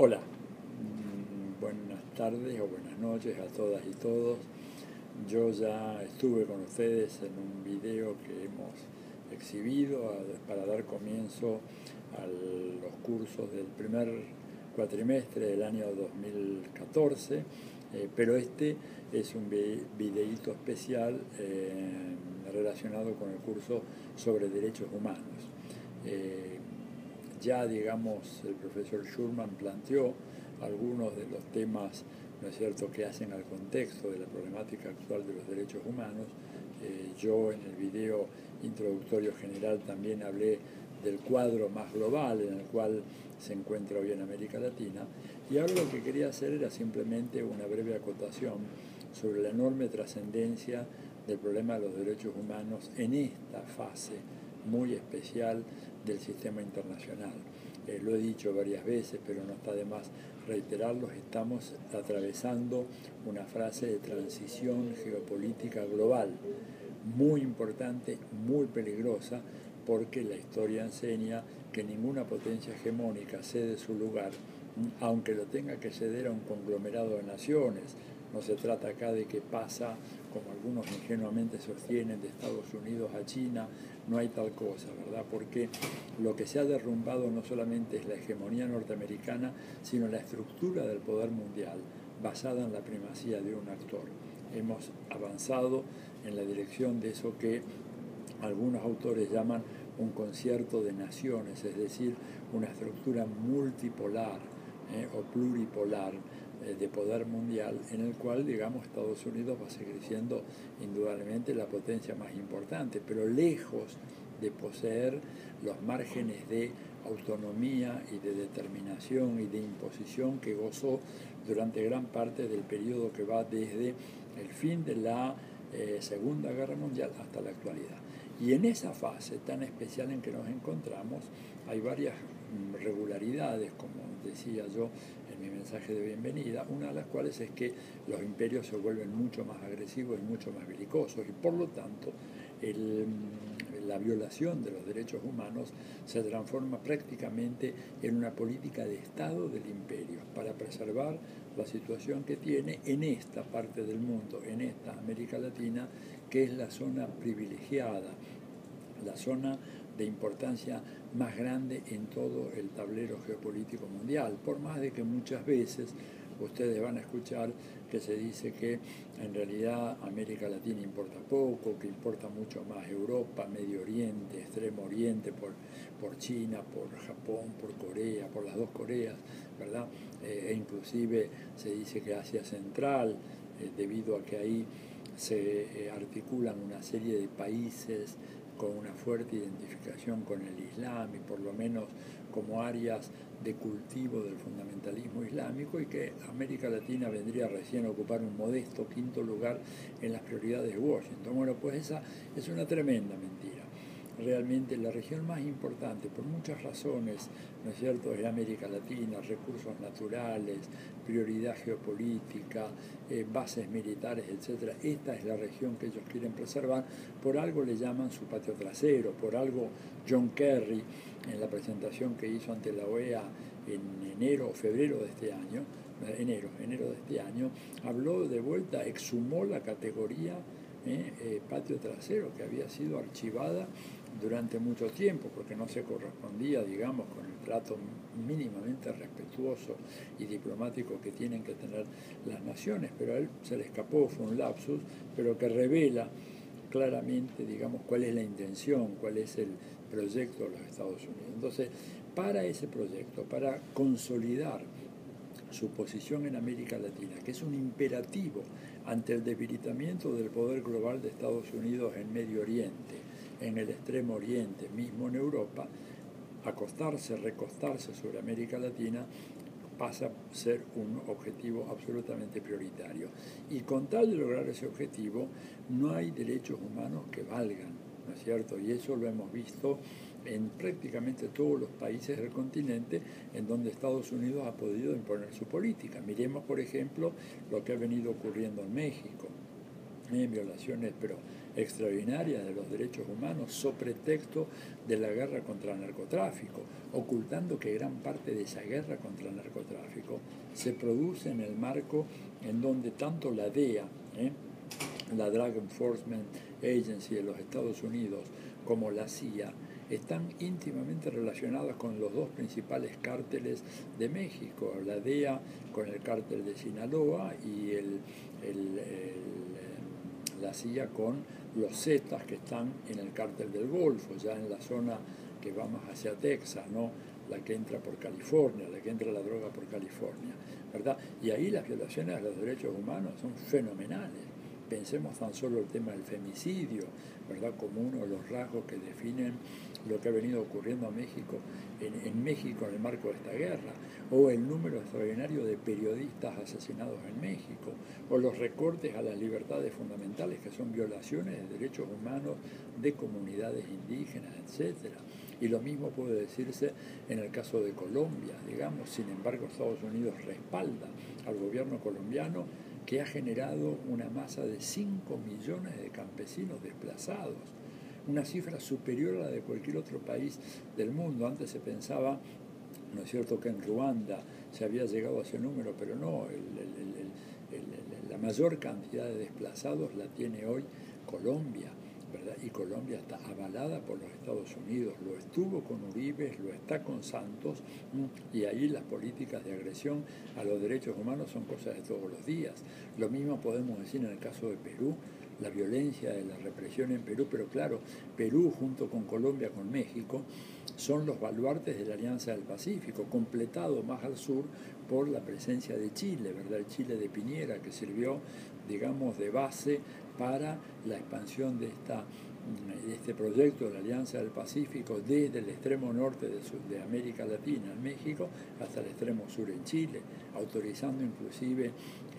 Hola, buenas tardes o buenas noches a todas y todos. Yo ya estuve con ustedes en un video que hemos exhibido para dar comienzo a los cursos del primer cuatrimestre del año 2014, pero este es un videíto especial relacionado con el curso sobre derechos humanos. Ya, digamos, el profesor Schurman planteó algunos de los temas, ¿no es cierto?, que hacen al contexto de la problemática actual de los derechos humanos. Yo en el video introductorio general también hablé del cuadro más global en el cual se encuentra hoy en América Latina, y ahora lo que quería hacer era simplemente una breve acotación sobre la enorme trascendencia del problema de los derechos humanos en esta fase muy especial del sistema internacional. Lo he dicho varias veces, pero no está de más reiterarlo. Estamos atravesando una fase de transición geopolítica global muy importante, muy peligrosa, porque la historia enseña que ninguna potencia hegemónica cede su lugar, aunque lo tenga que ceder a un conglomerado de naciones. No se trata acá de que pasa, como algunos ingenuamente sostienen, de Estados Unidos a China. No hay tal cosa, ¿verdad? Porque lo que se ha derrumbado no solamente es la hegemonía norteamericana, sino la estructura del poder mundial, basada en la primacía de un actor. Hemos avanzado en la dirección de eso que algunos autores llaman un concierto de naciones, es decir, una estructura multipolar o pluripolar de poder mundial, en el cual, digamos, Estados Unidos va a seguir siendo indudablemente la potencia más importante, pero lejos de poseer los márgenes de autonomía y de determinación y de imposición que gozó durante gran parte del periodo que va desde el fin de la Segunda Guerra Mundial hasta la actualidad. Y en esa fase tan especial en que nos encontramos hay varias regularidades, como decía yo en mi mensaje de bienvenida, una de las cuales es que los imperios se vuelven mucho más agresivos y mucho más belicosos, y por lo tanto la violación de los derechos humanos se transforma prácticamente en una política de Estado del imperio para preservar la situación que tiene en esta parte del mundo, en esta América Latina, que es la zona privilegiada, la zona de importancia más grande en todo el tablero geopolítico mundial, por más de que muchas veces ustedes van a escuchar que se dice que en realidad América Latina importa poco, que importa mucho más Europa, Medio Oriente, Extremo Oriente, por China, por Japón, por Corea, por las dos Coreas, ¿verdad? E inclusive se dice que Asia Central, debido a que ahí se articulan una serie de países con una fuerte identificación con el Islam y por lo menos como áreas de cultivo del fundamentalismo islámico, y que América Latina vendría recién a ocupar un modesto quinto lugar en las prioridades de Washington. Bueno, pues esa es una tremenda mentira. Realmente la región más importante, por muchas razones, ¿no es cierto?, es América Latina, recursos naturales, prioridad geopolítica, bases militares, etc. Esta es la región que ellos quieren preservar. Por algo le llaman su patio trasero, por algo John Kerry, en la presentación que hizo ante la OEA en enero o febrero de este año, enero de este año, habló de vuelta, exhumó la categoría patio trasero, que había sido archivada durante mucho tiempo porque no se correspondía, digamos, con el trato mínimamente respetuoso y diplomático que tienen que tener las naciones, pero a él se le escapó, fue un lapsus, pero que revela claramente, digamos, cuál es la intención, cuál es el proyecto de los Estados Unidos. Entonces, para ese proyecto, para consolidar su posición en América Latina, que es un imperativo ante el debilitamiento del poder global de Estados Unidos en Medio Oriente, en el Extremo Oriente, mismo en Europa, acostarse, recostarse sobre América Latina pasa a ser un objetivo absolutamente prioritario. Y con tal de lograr ese objetivo, no hay derechos humanos que valgan, ¿no es cierto? Y eso lo hemos visto en prácticamente todos los países del continente en donde Estados Unidos ha podido imponer su política. Miremos, por ejemplo, lo que ha venido ocurriendo en México. Violaciones, pero extraordinaria de los derechos humanos sobre pretexto de la guerra contra el narcotráfico, ocultando que gran parte de esa guerra contra el narcotráfico se produce en el marco en donde tanto la DEA, la Drug Enforcement Agency de los Estados Unidos, como la CIA, están íntimamente relacionadas con los dos principales cárteles de México, la DEA con el cártel de Sinaloa y la CIA con los Zetas que están en el cártel del Golfo, ya en la zona que va más hacia Texas, ¿no? La que entra por California, la que entra la droga por California, ¿verdad? Y ahí las violaciones a los derechos humanos son fenomenales. Pensemos tan solo el tema del femicidio, ¿verdad? Como uno de los rasgos que definen lo que ha venido ocurriendo a México, en México en el marco de esta guerra, o el número extraordinario de periodistas asesinados en México, o los recortes a las libertades fundamentales que son violaciones de derechos humanos de comunidades indígenas, etcétera. Y lo mismo puede decirse en el caso de Colombia, digamos. Sin embargo, Estados Unidos respalda al gobierno colombiano, que ha generado una masa de 5 millones de campesinos desplazados, una cifra superior a la de cualquier otro país del mundo. Antes se pensaba, ¿no es cierto?, que en Ruanda se había llegado a ese número, pero no, la mayor cantidad de desplazados la tiene hoy Colombia, ¿verdad? Y Colombia está avalada por los Estados Unidos, lo estuvo con Uribe, lo está con Santos, y ahí las políticas de agresión a los derechos humanos son cosas de todos los días. Lo mismo podemos decir en el caso de Perú, la violencia de la represión en Perú, pero claro, Perú junto con Colombia, con México, son los baluartes de la Alianza del Pacífico, completado más al sur por la presencia de Chile, ¿verdad? El Chile de Piñera, que sirvió, digamos, de base para la expansión de este proyecto de la Alianza del Pacífico desde el extremo norte de América Latina, en México, hasta el extremo sur en Chile, autorizando inclusive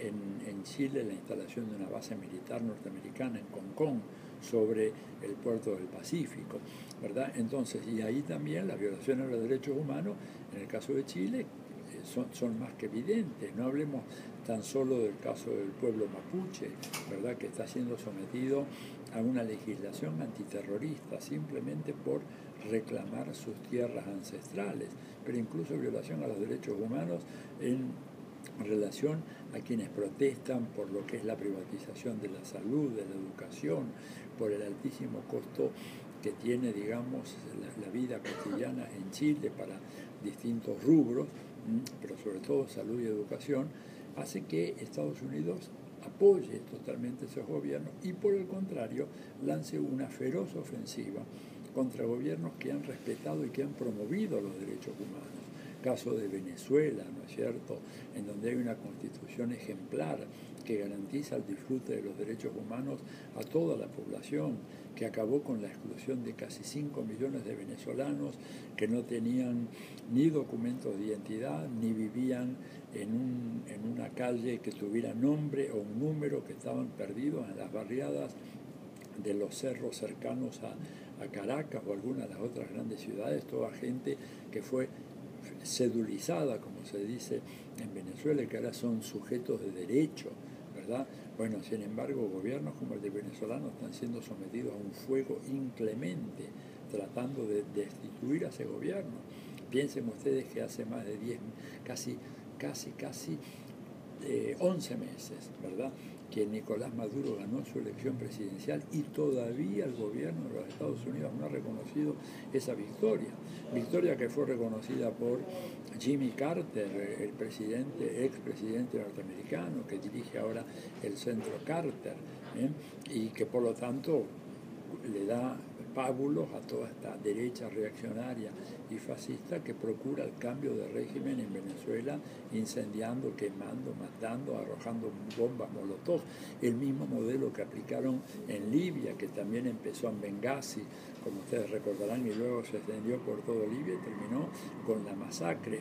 en Chile la instalación de una base militar norteamericana en Concón, sobre el puerto del Pacífico, ¿verdad? Entonces, y ahí también las violaciones a los derechos humanos, en el caso de Chile, son más que evidentes. No hablemos tan solo del caso del pueblo mapuche, ¿verdad?, que está siendo sometido a una legislación antiterrorista simplemente por reclamar sus tierras ancestrales, pero incluso violación a los derechos humanos en relación a quienes protestan por lo que es la privatización de la salud, de la educación, por el altísimo costo que tiene, digamos, la vida cotidiana en Chile para distintos rubros, pero sobre todo salud y educación, hace que Estados Unidos apoye totalmente esos gobiernos y, por el contrario, lance una feroz ofensiva contra gobiernos que han respetado y que han promovido los derechos humanos. Caso de Venezuela, ¿no es cierto?, en donde hay una constitución ejemplar que garantiza el disfrute de los derechos humanos a toda la población, que acabó con la exclusión de casi 5 millones de venezolanos que no tenían ni documentos de identidad, ni vivían en una calle que tuviera nombre o un número, que estaban perdidos en las barriadas de los cerros cercanos a Caracas o algunas de las otras grandes ciudades, toda gente que fue cedulizada, como se dice en Venezuela, que ahora son sujetos de derecho, ¿verdad? Bueno, sin embargo, gobiernos como el de venezolano están siendo sometidos a un fuego inclemente, tratando de destituir a ese gobierno. Piensen ustedes que hace más de 11 meses, ¿verdad?, que Nicolás Maduro ganó su elección presidencial y todavía el gobierno de los Estados Unidos no ha reconocido esa victoria que fue reconocida por Jimmy Carter, el expresidente norteamericano, que dirige ahora el Centro Carter, y que por lo tanto le da pábulos a toda esta derecha reaccionaria y fascista que procura el cambio de régimen en Venezuela, incendiando, quemando, matando, arrojando bombas molotov, el mismo modelo que aplicaron en Libia, que también empezó en Benghazi, como ustedes recordarán, y luego se extendió por todo Libia y terminó con la masacre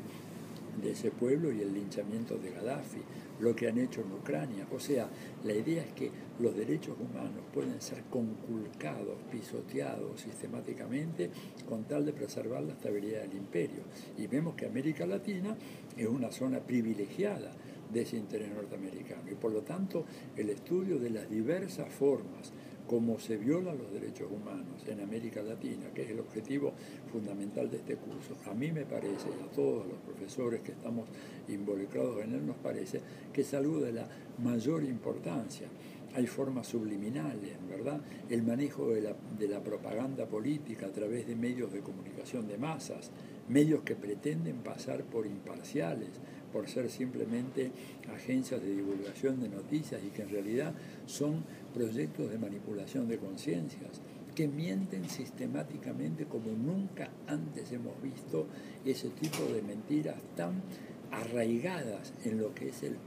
de ese pueblo y el linchamiento de Gaddafi, lo que han hecho en Ucrania. O sea, la idea es que los derechos humanos pueden ser conculcados, pisoteados sistemáticamente con tal de preservar la estabilidad del imperio. Y vemos que América Latina es una zona privilegiada de ese interés norteamericano. Y por lo tanto, el estudio de las diversas formas cómo se violan los derechos humanos en América Latina, que es el objetivo fundamental de este curso, a mí me parece, y a todos los profesores que estamos involucrados en él nos parece, que es algo de la mayor importancia. Hay formas subliminales, ¿verdad? El manejo de la propaganda política a través de medios de comunicación de masas, medios que pretenden pasar por imparciales, por ser simplemente agencias de divulgación de noticias y que en realidad son proyectos de manipulación de conciencias, que mienten sistemáticamente como nunca antes hemos visto ese tipo de mentiras tan arraigadas en lo que es el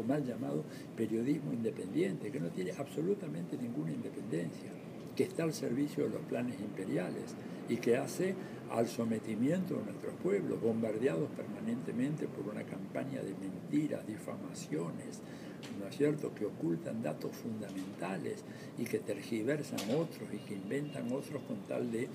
mal llamado periodismo independiente, que no tiene absolutamente ninguna independencia, que está al servicio de los planes imperiales y que hace al sometimiento de nuestros pueblos, bombardeados permanentemente por una campaña de mentiras, difamaciones, ¿no es cierto?, que ocultan datos fundamentales y que tergiversan otros y que inventan otros con tal de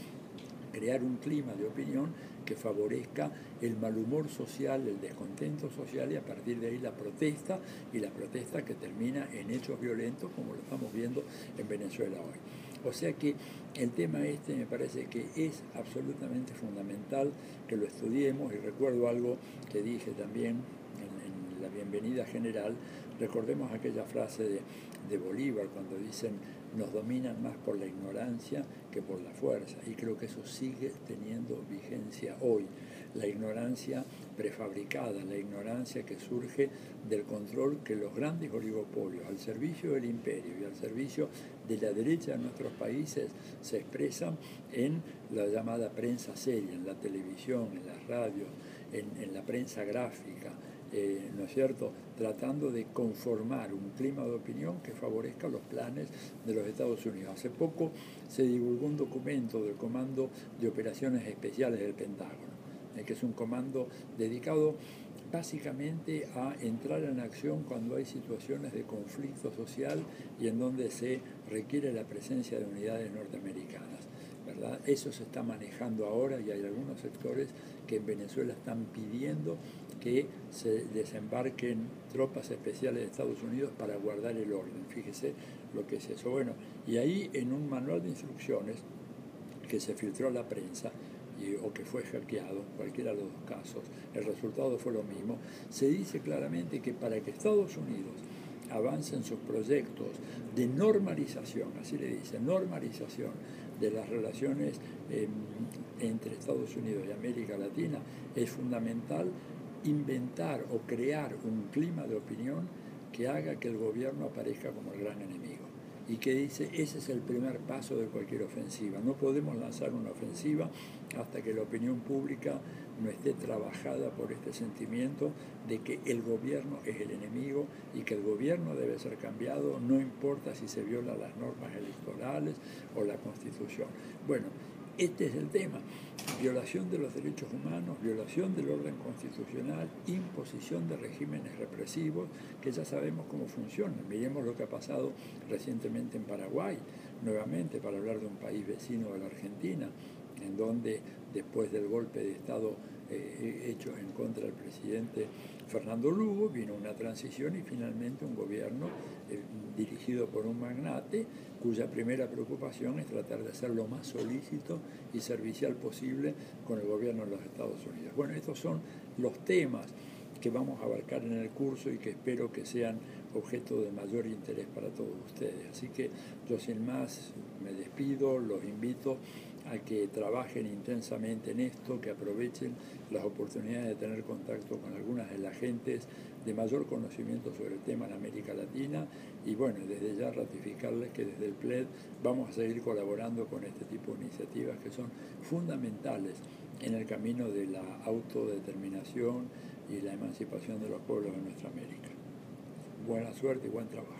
crear un clima de opinión que favorezca el mal humor social, el descontento social y a partir de ahí la protesta, y la protesta que termina en hechos violentos como lo estamos viendo en Venezuela hoy. O sea que el tema este me parece que es absolutamente fundamental que lo estudiemos, y recuerdo algo que dije también en la bienvenida general. Recordemos aquella frase de Bolívar cuando dicen: nos dominan más por la ignorancia que por la fuerza, y creo que eso sigue teniendo vigencia hoy. La ignorancia prefabricada, la ignorancia que surge del control que los grandes oligopolios al servicio del imperio y al servicio de la derecha de nuestros países se expresan en la llamada prensa seria, en la televisión, en las radios, en la prensa gráfica, ¿no es cierto?, tratando de conformar un clima de opinión que favorezca los planes de los Estados Unidos. Hace poco se divulgó un documento del Comando de Operaciones Especiales del Pentágono, que es un comando dedicado básicamente a entrar en acción cuando hay situaciones de conflicto social y en donde se requiere la presencia de unidades norteamericanas, ¿verdad? Eso se está manejando ahora y hay algunos sectores que en Venezuela están pidiendo que se desembarquen tropas especiales de Estados Unidos para guardar el orden. Fíjese lo que es eso. Bueno, y ahí en un manual de instrucciones que se filtró a la prensa o que fue hackeado, cualquiera de los dos casos, el resultado fue lo mismo, se dice claramente que para que Estados Unidos avance en sus proyectos de normalización, así le dice, normalización de las relaciones entre Estados Unidos y América Latina, es fundamental inventar o crear un clima de opinión que haga que el gobierno aparezca como el gran enemigo y que dice: ese es el primer paso de cualquier ofensiva. No podemos lanzar una ofensiva hasta que la opinión pública no esté trabajada por este sentimiento de que el gobierno es el enemigo y que el gobierno debe ser cambiado, no importa si se violan las normas electorales o la Constitución. Bueno, este es el tema: violación de los derechos humanos, violación del orden constitucional, imposición de regímenes represivos que ya sabemos cómo funcionan. Miremos lo que ha pasado recientemente en Paraguay, nuevamente para hablar de un país vecino de la Argentina, en donde después del golpe de Estado hecho en contra del presidente Fernando Lugo, vino una transición y finalmente un gobierno dirigido por un magnate cuya primera preocupación es tratar de ser lo más solícito y servicial posible con el gobierno de los Estados Unidos. Bueno, estos son los temas que vamos a abarcar en el curso y que espero que sean objeto de mayor interés para todos ustedes. Así que yo sin más me despido, los invito a que trabajen intensamente en esto, que aprovechen las oportunidades de tener contacto con algunas de las gentes de mayor conocimiento sobre el tema en América Latina y bueno, desde ya ratificarles que desde el PLED vamos a seguir colaborando con este tipo de iniciativas que son fundamentales en el camino de la autodeterminación y la emancipación de los pueblos de nuestra América. Buena suerte y buen trabajo.